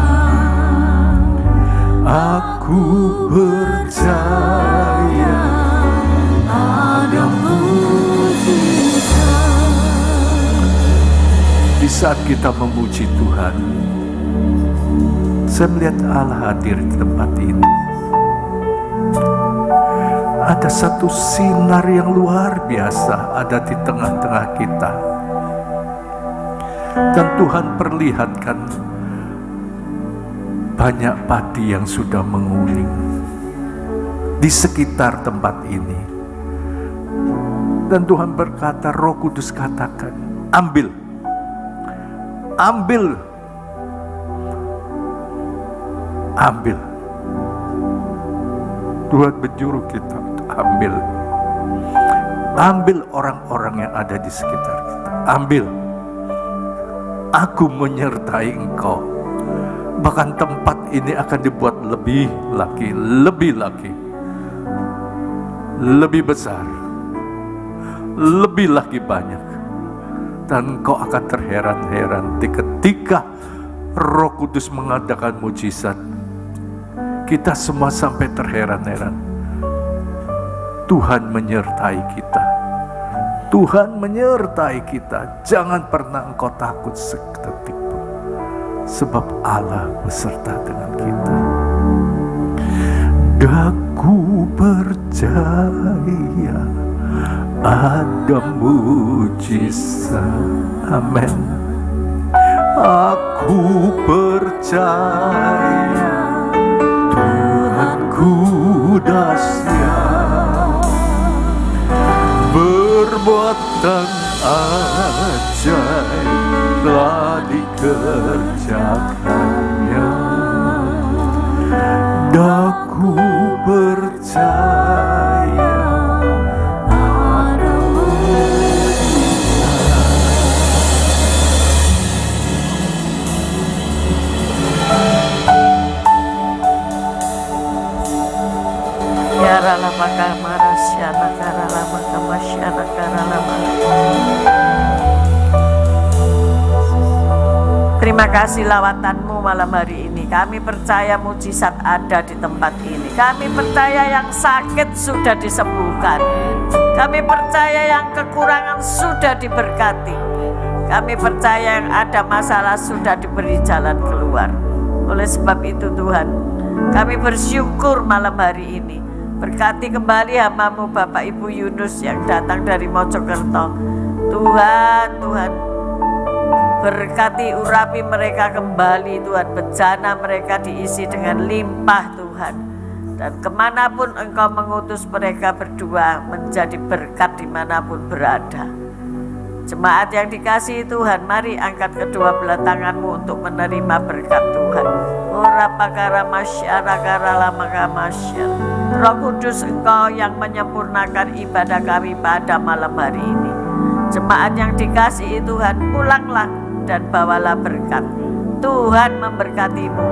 Aku percaya ada mujizat. Di saat kita memuji Tuhan, saya melihat Allah hadir di tempat ini. Ada satu sinar yang luar biasa ada di tengah-tengah kita. Dan Tuhan perlihatkan banyak padi yang sudah menguning di sekitar tempat ini. Dan Tuhan berkata, Roh Kudus katakan, ambil. Ambil. Ambil. Tuhan menyuruh kita untuk ambil. Ambil orang-orang yang ada di sekitar kita. Ambil. Aku menyertai engkau. Bahkan tempat ini akan dibuat lebih lagi, lebih besar, lebih lagi banyak. Dan engkau akan terheran-heran ketika Roh Kudus mengadakan mujizat. Kita semua sampai terheran-heran. Tuhan menyertai kita. Tuhan menyertai kita. Jangan pernah engkau takut seketik pun. Sebab Allah beserta dengan kita. Aku percaya ada mujizat. Amin. Aku percaya Tuhanku dahsyat, perbuatan ajaib telah dikerjakannya. Aku percaya ada mujizat. karala maka marasyana karala maka masyana karala maka. Terima kasih lawatanmu malam hari ini. Kami percaya mujizat ada di tempat ini. Kami percaya yang sakit sudah disembuhkan. Kami percaya yang kekurangan sudah diberkati. Kami percaya yang ada masalah sudah diberi jalan keluar. Oleh sebab itu Tuhan, kami bersyukur malam hari ini. Berkati kembali hamba-Mu Bapak Ibu Yunus yang datang dari Mojokerto. Tuhan, berkati urapi mereka kembali Tuhan. Bejana mereka diisi dengan limpah Tuhan. Dan kemanapun Engkau mengutus mereka berdua menjadi berkat dimanapun berada. Jemaat yang dikasihi Tuhan, mari angkat kedua belah tanganmu untuk menerima berkat Tuhan. Ora pakara masyara karala maka masyar. Roh Kudus Engkau yang menyempurnakan ibadah kami pada malam hari ini. Jemaat yang dikasihi Tuhan, pulanglah dan bawalah berkat. Tuhan memberkatimu,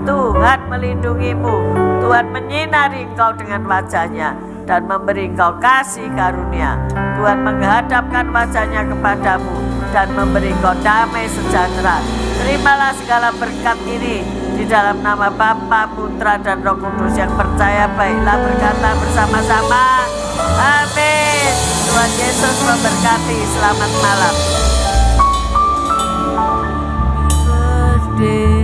Tuhan melindungimu, Tuhan menyinari engkau dengan wajahnya dan memberi engkau kasih karunia. Tuhan menghadapkan wajahnya kepadamu dan memberi engkau damai sejahtera. Terimalah segala berkat ini di dalam nama Bapa, Putra dan Roh Kudus. Yang percaya baiklah berkata bersama-sama, amin. Tuhan Yesus memberkati. Selamat malam. Birthday